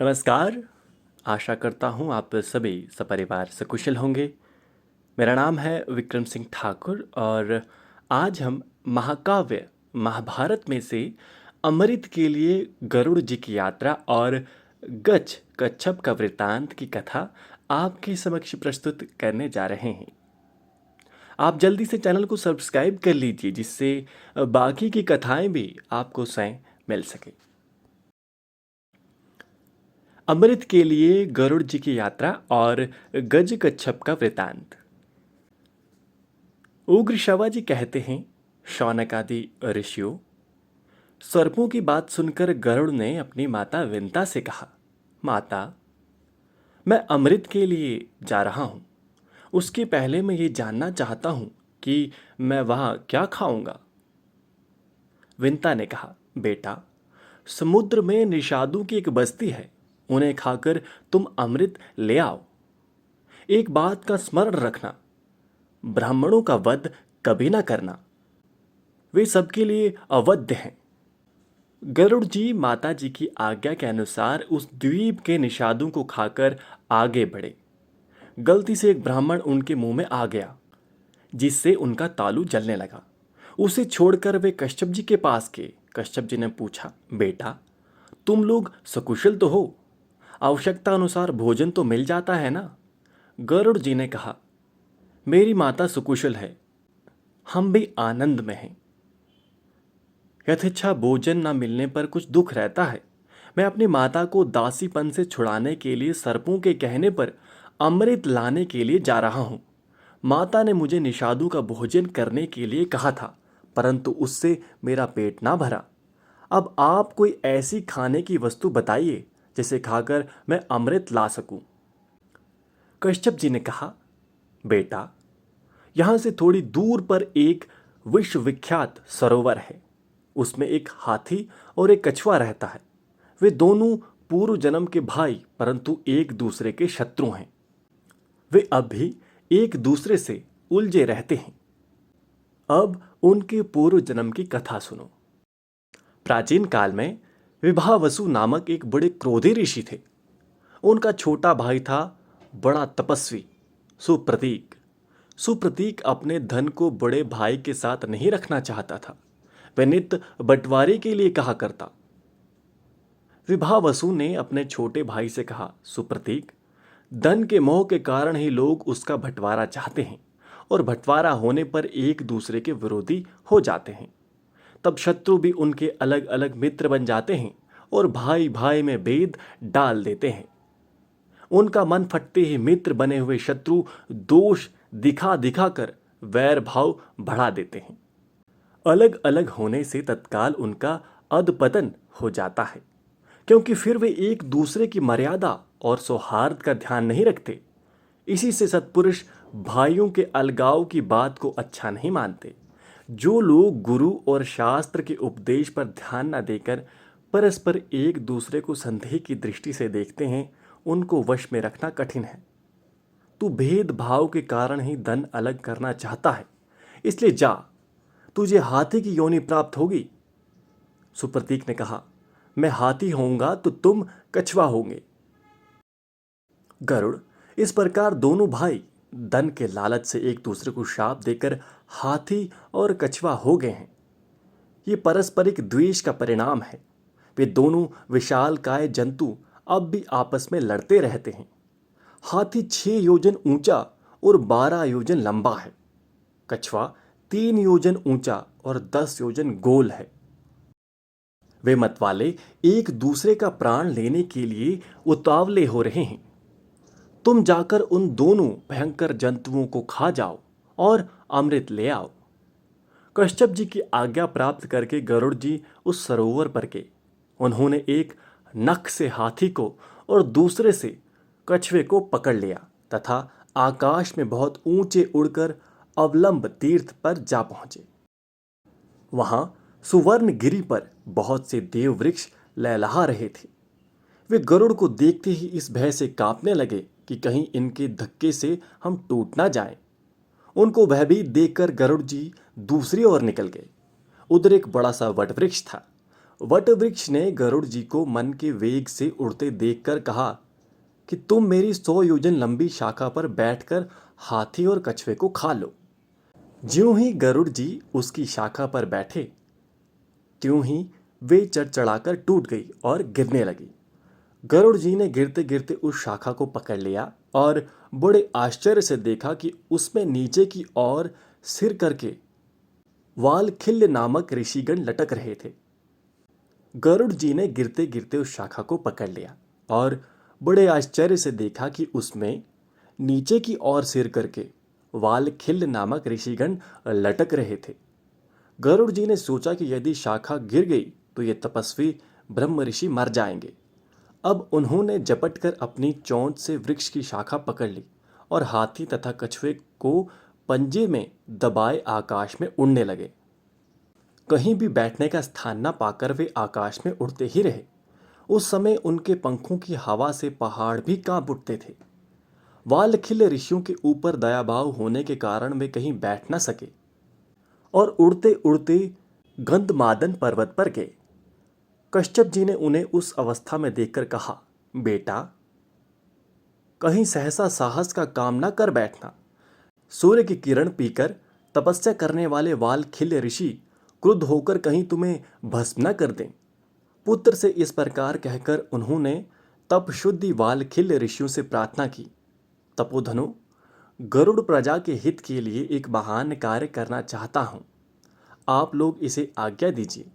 नमस्कार। आशा करता हूँ आप सभी सपरिवार सकुशल होंगे। मेरा नाम है विक्रम सिंह ठाकुर और आज हम महाकाव्य महाभारत में से अमृत के लिए गरुड़ जी की यात्रा और गज कच्छप का वृतांत की कथा आपके समक्ष प्रस्तुत करने जा रहे हैं। आप जल्दी से चैनल को सब्सक्राइब कर लीजिए जिससे बाकी की कथाएं भी आपको स्वयं मिल सके। अमृत के लिए गरुड़ जी की यात्रा और गज कच्छप का वृतांत। उग्र शवा जी कहते हैं, शौनक आदि ऋषियों, सर्पों की बात सुनकर गरुड़ ने अपनी माता विंता से कहा, माता, मैं अमृत के लिए जा रहा हूं। उसके पहले मैं ये जानना चाहता हूं कि मैं वहां क्या खाऊंगा। विंता ने कहा, बेटा, समुद्र में निषादों की एक बस्ती है, उन्हें खाकर तुम अमृत ले आओ। एक बात का स्मरण रखना, ब्राह्मणों का वध कभी ना करना, वे सबके लिए अवध्य हैं। गरुड़ जी माता जी की आज्ञा के अनुसार उस द्वीप के निषादों को खाकर आगे बढ़े। गलती से एक ब्राह्मण उनके मुंह में आ गया, जिससे उनका तालू जलने लगा। उसे छोड़कर वे कश्यप जी के पास गए। कश्यप जी ने पूछा, बेटा, तुम लोग सकुशल तो हो? आवश्यकता अनुसार भोजन तो मिल जाता है ना? गरुड़ जी ने कहा, मेरी माता सुकुशल है, हम भी आनंद में हैं। यथेच्छा भोजन न मिलने पर कुछ दुख रहता है। मैं अपनी माता को दासीपन से छुड़ाने के लिए सर्पों के कहने पर अमृत लाने के लिए जा रहा हूं। माता ने मुझे निषादों का भोजन करने के लिए कहा था, परंतु उससे मेरा पेट ना भरा। अब आप कोई ऐसी खाने की वस्तु बताइए जिसे खाकर मैं अमृत ला सकूं। कश्यप जी ने कहा, बेटा, यहां से थोड़ी दूर पर एक विश्वविख्यात सरोवर है। उसमें एक हाथी और एक कछुआ रहता है। वे दोनों पूर्व जन्म के भाई परंतु एक दूसरे के शत्रु हैं। वे अब भी एक दूसरे से उलझे रहते हैं। अब उनके पूर्व जन्म की कथा सुनो। प्राचीन काल में विभावसु नामक एक बड़े क्रोधी ऋषि थे। उनका छोटा भाई था बड़ा तपस्वी सुप्रतीक। सुप्रतीक अपने धन को बड़े भाई के साथ नहीं रखना चाहता था। वह नित्य बंटवारे के लिए कहा करता। विभावसु ने अपने छोटे भाई से कहा, सुप्रतीक, धन के मोह के कारण ही लोग उसका बंटवारा चाहते हैं और बंटवारा होने पर एक दूसरे के विरोधी हो जाते हैं। तब शत्रु भी उनके अलग अलग मित्र बन जाते हैं और भाई भाई में भेद डाल देते हैं। उनका मन फटते ही मित्र बने हुए शत्रु दोष दिखा दिखा कर वैर भाव बढ़ा देते हैं। अलग अलग होने से तत्काल उनका अधपतन हो जाता है, क्योंकि फिर वे एक दूसरे की मर्यादा और सौहार्द का ध्यान नहीं रखते। इसी से सत्पुरुष भाइयों के अलगाव की बात को अच्छा नहीं मानते। जो लोग गुरु और शास्त्र के उपदेश पर ध्यान न देकर परस्पर एक दूसरे को संदेह की दृष्टि से देखते हैं, उनको वश में रखना कठिन है। तू भेदभाव के कारण ही धन अलग करना चाहता है, इसलिए जा, तुझे हाथी की योनि प्राप्त होगी। सुप्रतीक ने कहा, मैं हाथी होऊंगा तो तुम कछुआ होंगे। गरुड़ इस प्रकार दोनों भाई धन के लालच से एक दूसरे को शाप देकर हाथी और कछुआ हो गए हैं। ये पारस्परिक द्वेष का परिणाम है। वे दोनों विशालकाय जंतु अब भी आपस में लड़ते रहते हैं। हाथी 6 योजन ऊंचा और 12 योजन लंबा है। कछुआ 3 योजन ऊंचा और 10 योजन गोल है। वे मतवाले एक दूसरे का प्राण लेने के लिए उतावले हो रहे हैं। तुम जाकर उन दोनों भयंकर जंतुओं को खा जाओ और अमृत ले आओ। कश्यप जी की आज्ञा प्राप्त करके गरुड़ जी उस सरोवर पर गए। उन्होंने एक नख से हाथी को और दूसरे से कछुए को पकड़ लिया तथा आकाश में बहुत ऊंचे उड़कर अवलंब तीर्थ पर जा पहुंचे। वहां सुवर्ण गिरी पर बहुत से देव वृक्ष लहलहा रहे थे। वे गरुड़ को देखते ही इस भय से कांपने लगे कि कहीं इनके धक्के से हम टूट ना जाएं। उनको भयभीत देखकर गरुड़ जी दूसरी ओर निकल गए। उधर एक बड़ा सा वटवृक्ष था। वट वृक्ष ने गरुड़ जी को मन के वेग से उड़ते देखकर कहा कि तुम मेरी 100 योजन लंबी शाखा पर बैठकर हाथी और कछुए को खा लो। ज्यों ही गरुड़ जी उसकी शाखा पर बैठे, त्यों ही वे चढ़चढ़ाकर टूट गई और गिरने लगी। गरुड़ जी ने गिरते गिरते उस शाखा को पकड़ लिया और बड़े आश्चर्य से देखा कि उसमें नीचे की ओर सिर करके वालखिल्य नामक ऋषिगण लटक रहे थे। गरुड़ जी ने गिरते गिरते उस शाखा को पकड़ लिया और बड़े आश्चर्य से देखा कि उसमें नीचे की ओर सिर करके वालखिल्य नामक ऋषिगण लटक रहे थे। गरुड़ जी ने सोचा कि यदि शाखा गिर गई तो ये तपस्वी ब्रह्म ऋषि मर जाएंगे। अब उन्होंने झपट कर अपनी चोंच से वृक्ष की शाखा पकड़ ली और हाथी तथा कछुए को पंजे में दबाए आकाश में उड़ने लगे। कहीं भी बैठने का स्थान न पाकर वे आकाश में उड़ते ही रहे। उस समय उनके पंखों की हवा से पहाड़ भी कांप उठते थे। वालखिल्य ऋषियों के ऊपर दयाभाव होने के कारण वे कहीं बैठ न सके और उड़ते उड़ते गंधमादन पर्वत पर गए। कश्यप जी ने उन्हें उस अवस्था में देखकर कहा, बेटा, कहीं सहसा साहस का काम ना कर बैठना। सूर्य की किरण पीकर तपस्या करने वाले वालखिल्य ऋषि क्रुद्ध होकर कहीं तुम्हें भस्म न कर दें। पुत्र से इस प्रकार कहकर उन्होंने तप शुद्धि वालखिल्य ऋषियों से प्रार्थना की। तपोधनो, गरुड़ प्रजा के हित के लिए एक महान कार्य करना चाहता हूं, आप लोग इसे आज्ञा दीजिए।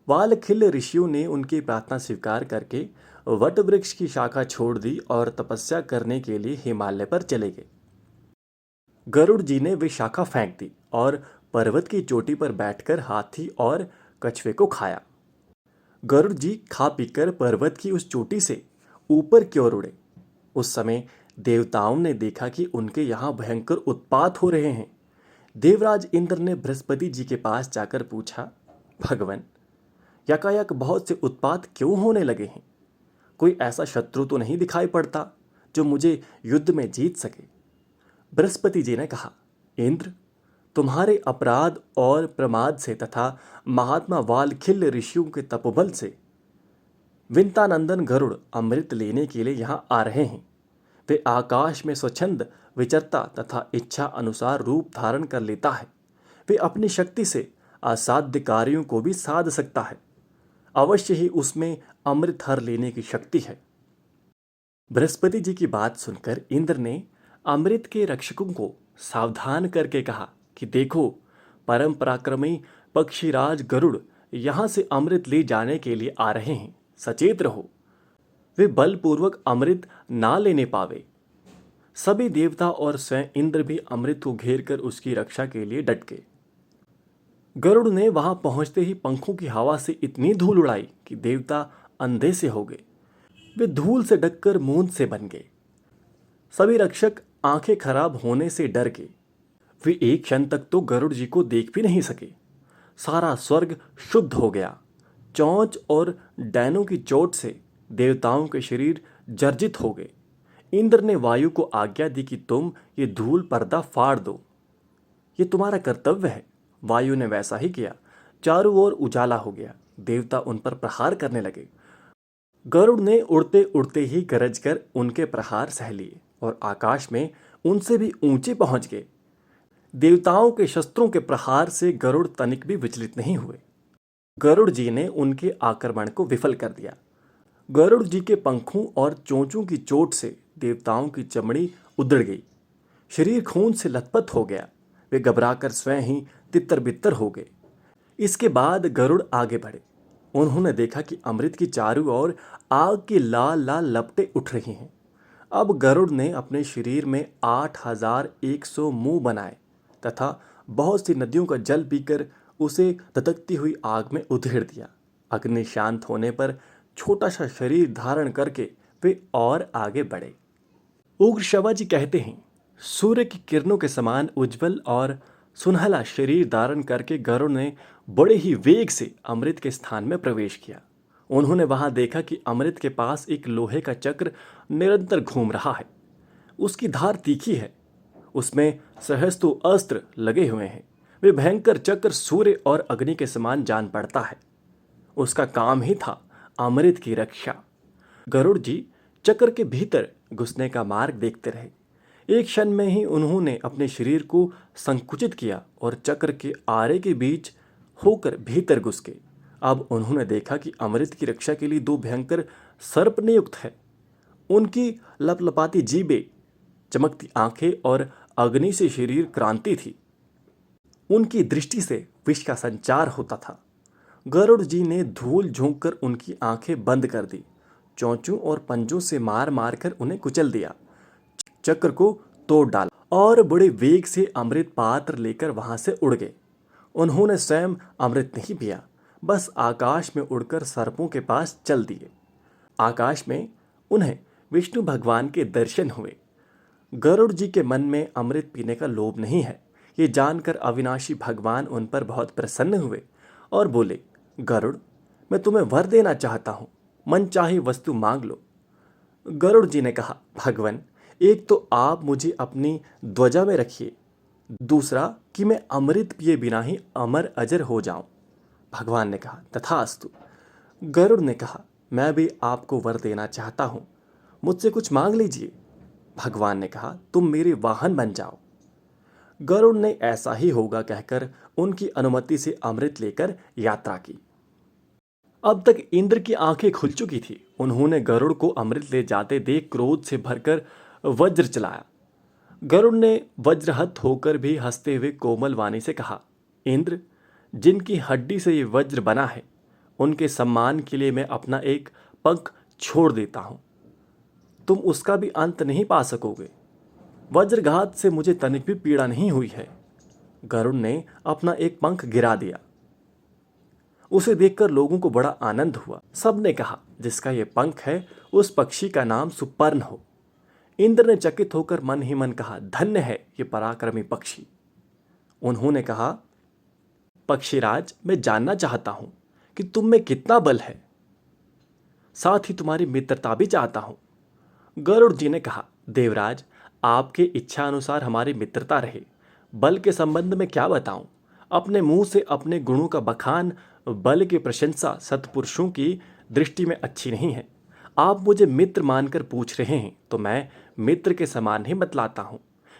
वालखिल्य ऋषियों ने उनकी प्रार्थना स्वीकार करके वट वृक्ष की शाखा छोड़ दी और तपस्या करने के लिए हिमालय पर चले गए। गरुड़ जी ने वे शाखा फेंक दी और पर्वत की चोटी पर बैठकर हाथी और कछुए को खाया। गरुड़ जी खा पीकर पर्वत की उस चोटी से ऊपर की ओर उड़े। उस समय देवताओं ने देखा कि उनके यहाँ भयंकर उत्पात हो रहे हैं। देवराज इंद्र ने बृहस्पति जी के पास जाकर पूछा, भगवान, यकायक बहुत से उत्पात क्यों होने लगे हैं? कोई ऐसा शत्रु तो नहीं दिखाई पड़ता जो मुझे युद्ध में जीत सके। बृहस्पति जी ने कहा, इंद्र, तुम्हारे अपराध और प्रमाद से तथा महात्मा वालखिल्य ऋषियों के तपोबल से विंतानंदन गरुड़ अमृत लेने के लिए यहाँ आ रहे हैं। वे आकाश में स्वच्छंद विचरता तथा इच्छा अनुसार रूप धारण कर लेता है। वे अपनी शक्ति से असाध्य कार्यों को भी साध सकता है। अवश्य ही उसमें अमृत हर लेने की शक्ति है। बृहस्पति जी की बात सुनकर इंद्र ने अमृत के रक्षकों को सावधान करके कहा कि देखो, परम पराक्रमी पक्षीराज गरुड़ यहाँ से अमृत ले जाने के लिए आ रहे हैं, सचेत रहो। वे बलपूर्वक अमृत ना लेने पावे। सभी देवता और स्वयं इंद्र भी अमृत को घेर कर उसकी रक्षा के लिए डट गए। गरुड़ ने वहां पहुंचते ही पंखों की हवा से इतनी धूल उड़ाई कि देवता अंधे से हो गए। वे धूल से ढककर मूंद से बन गए। सभी रक्षक आंखें खराब होने से डर गए। वे एक क्षण तक तो गरुड़ जी को देख भी नहीं सके। सारा स्वर्ग शुद्ध हो गया। चोंच और डैनों की चोट से देवताओं के शरीर जर्जित हो गए। इंद्र ने वायु को आज्ञा दी कि तुम ये धूल पर्दा फाड़ दो, ये तुम्हारा कर्तव्य है। वायु ने वैसा ही किया। चारों ओर उजाला हो गया। देवता उन पर प्रहार करने लगे। गरुड़ ने उड़ते उड़ते ही गरज कर उनके प्रहार सह लिए और आकाश में उनसे भी ऊंचे पहुंच गए। देवताओं के शस्त्रों के प्रहार से गरुड़ तनिक भी विचलित नहीं हुए। गरुड़ जी ने उनके आक्रमण को विफल कर दिया। गरुड़ जी के पंखों और चोंचों की चोट से देवताओं की चमड़ी उधड़ गई। शरीर खून से लथपथ हो गया। वे घबराकर स्वयं ही तितर बितर हो गए। इसके बाद गरुड़ आगे बढ़े। उन्होंने देखा कि अमृत की चारों ओर आग की लाल लाल लपटें उठ रही हैं। अब गरुड़ ने अपने शरीर में 8100 मुंह बनाए तथा बहुत सी नदियों का जल पीकर उसे धधकती हुई आग में उधेड़ दिया। अग्नि शांत होने पर छोटा सा शरीर धारण करके वे और आगे बढ़े। उग्र जी कहते हैं, सूर्य की किरणों के समान उज्जवल और सुनहला शरीर धारण करके गरुड़ ने बड़े ही वेग से अमृत के स्थान में प्रवेश किया। उन्होंने वहां देखा कि अमृत के पास एक लोहे का चक्र निरंतर घूम रहा है। उसकी धार तीखी है। उसमें सहस्त्र अस्त्र लगे हुए हैं। वे भयंकर चक्र सूर्य और अग्नि के समान जान पड़ता है। उसका काम ही था अमृत की रक्षा। गरुड़ जी चक्र के भीतर घुसने का मार्ग देखते रहे। एक क्षण में ही उन्होंने अपने शरीर को संकुचित किया और चक्र के आरे के बीच होकर भीतर घुस गए। अब उन्होंने देखा कि अमृत की रक्षा के लिए दो भयंकर सर्प नियुक्त है। उनकी लपलपाती जीभें, चमकती आंखें और अग्नि से शरीर क्रांति थी। उनकी दृष्टि से विष का संचार होता था। गरुड़ जी ने धूल झोंक कर उनकी आंखें बंद कर दी, चोंचों और पंजों से मार मार कर उन्हें कुचल दिया, चक्र को तोड़ डाला और बड़े वेग से अमृत पात्र लेकर वहां से उड़ गए। उन्होंने स्वयं अमृत नहीं पिया, बस आकाश में उड़कर सर्पों के पास चल दिए। आकाश में उन्हें विष्णु भगवान के दर्शन हुए। गरुड़ जी के मन में अमृत पीने का लोभ नहीं है, ये जानकर अविनाशी भगवान उन पर बहुत प्रसन्न हुए और बोले, गरुड़, मैं तुम्हें वर देना चाहता हूँ, मन चाहे वस्तु मांग लो। गरुड़ जी ने कहा, भगवान, एक तो आप मुझे अपनी ध्वजा में रखिए, दूसरा कि मैं अमृत पिए बिना ही अमर अजर हो जाऊं। भगवान ने कहा, तथास्तु। गरुड़ ने कहा, मैं भी आपको वर देना चाहता हूं, मुझसे कुछ मांग लीजिए। भगवान ने कहा, तुम मेरे वाहन बन जाओ। गरुड़ ने ऐसा ही होगा कहकर उनकी अनुमति से अमृत लेकर यात्रा की। अब तक इंद्र की आंखें खुल चुकी थी। उन्होंने गरुड़ को अमृत ले जाते देख क्रोध से भरकर वज्र चलाया। गरुड़ ने वज्रहत होकर भी हंसते हुए कोमल वाणी से कहा, इंद्र, जिनकी हड्डी से ये वज्र बना है, उनके सम्मान के लिए मैं अपना एक पंख छोड़ देता हूं। तुम उसका भी अंत नहीं पा सकोगे। वज्रघात से मुझे तनिक भी पीड़ा नहीं हुई है। गरुड़ ने अपना एक पंख गिरा दिया। उसे देखकर लोगों को बड़ा आनंद हुआ। सबने कहा, जिसका ये पंख है उस पक्षी का नाम सुपर्ण हो। इंद्र ने चकित होकर मन ही मन कहा, धन्य है ये पराक्रमी पक्षी। उन्होंने कहा, पक्षीराज, मैं जानना चाहता हूं कि तुम में कितना बल है, साथ ही तुम्हारी मित्रता भी चाहता हूं। गरुड़ जी ने कहा, देवराज, आपके इच्छा अनुसार हमारी मित्रता रहे। बल के संबंध में क्या बताऊं, अपने मुंह से अपने गुणों का बखान, बल की प्रशंसा सत्पुरुषों की दृष्टि में अच्छी नहीं है। आप मुझे मित्र मानकर पूछ रहे हैं तो मैं मित्र के समान ही बतलाता हूं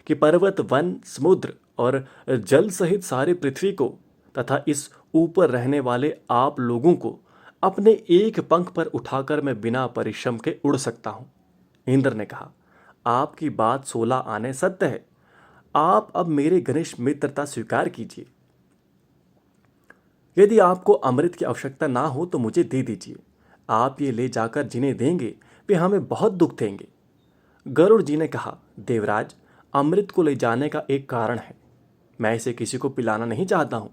कि पर्वत, वन, समुद्र और जल सहित सारे पृथ्वी को तथा इस ऊपर रहने वाले आप लोगों को अपने एक पंख पर उठाकर मैं बिना परिश्रम के उड़ सकता हूं। इंद्र ने कहा, आपकी बात 16 आने सत्य है। आप अब मेरे घनिष्ठ मित्रता स्वीकार कीजिए। यदि आपको अमृत की आवश्यकता ना हो तो मुझे दे दीजिए। आप ये ले जाकर जिन्हें देंगे वे हमें बहुत दुख देंगे। गरुड़ जी ने कहा, देवराज, अमृत को ले जाने का एक कारण है। मैं इसे किसी को पिलाना नहीं चाहता हूं।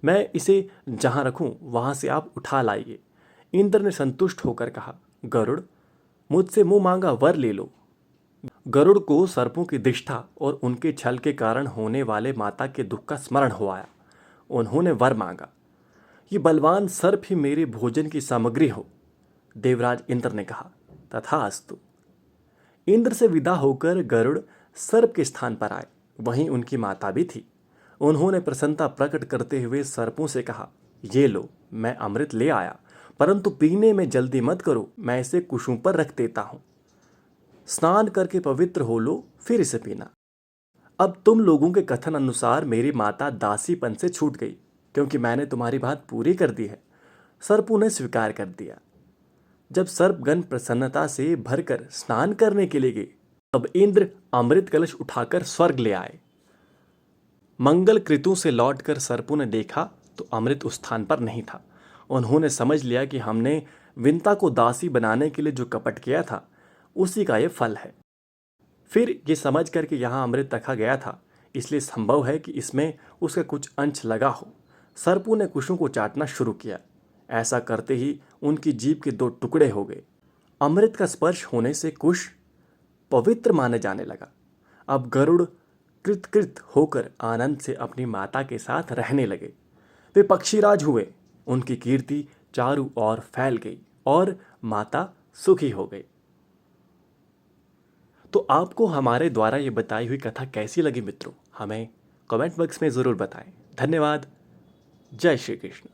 मैं इसे जहां रखूं वहां से आप उठा लाइए। इंद्र ने संतुष्ट होकर कहा, गरुड़, मुझसे मुंह मांगा वर ले लो। गरुड़ को सर्पों की दृष्टा और उनके छल के कारण होने वाले माता के दुख का स्मरण हो आया। उन्होंने वर मांगा, ये बलवान सर्प ही मेरे भोजन की सामग्री हो। देवराज इंद्र ने कहा, तथास्तु। इंद्र से विदा होकर गरुड़ सर्प के स्थान पर आए। वहीं उनकी माता भी थी। उन्होंने प्रसन्नता प्रकट करते हुए सर्पों से कहा, ये लो, मैं अमृत ले आया, परंतु पीने में जल्दी मत करो, मैं इसे कुशों पर रख देता हूं। स्नान करके पवित्र हो लो, फिर इसे पीना। अब तुम लोगों के कथन अनुसार मेरी माता दासीपन से छूट गई, क्योंकि मैंने तुम्हारी बात पूरी कर दी है। सर्पों ने स्वीकार कर दिया। जब सर्पगण प्रसन्नता से भरकर स्नान करने के लिए गए, तब इंद्र अमृत कलश उठाकर स्वर्ग ले आए। मंगल कृतों से लौटकर सर्पों ने देखा तो अमृत उस स्थान पर नहीं था। उन्होंने समझ लिया कि हमने विंता को दासी बनाने के लिए जो कपट किया था उसी का ये फल है। फिर ये समझ कर कि यहाँ अमृत रखा गया था, इसलिए संभव है कि इसमें उसका कुछ अंश लगा हो। सर्पों ने कुशों को चाटना शुरू किया। ऐसा करते ही उनकी जीभ के 2 टुकड़े हो गए। अमृत का स्पर्श होने से कुश पवित्र माने जाने लगा। अब गरुड़ कृतकृत होकर आनंद से अपनी माता के साथ रहने लगे। वे पक्षीराज हुए। उनकी कीर्ति चारों ओर फैल गई और माता सुखी हो गई। तो आपको हमारे द्वारा ये बताई हुई कथा कैसी लगी मित्रों, हमें कमेंट बॉक्स में ज़रूर बताएं। धन्यवाद। जय श्री कृष्ण।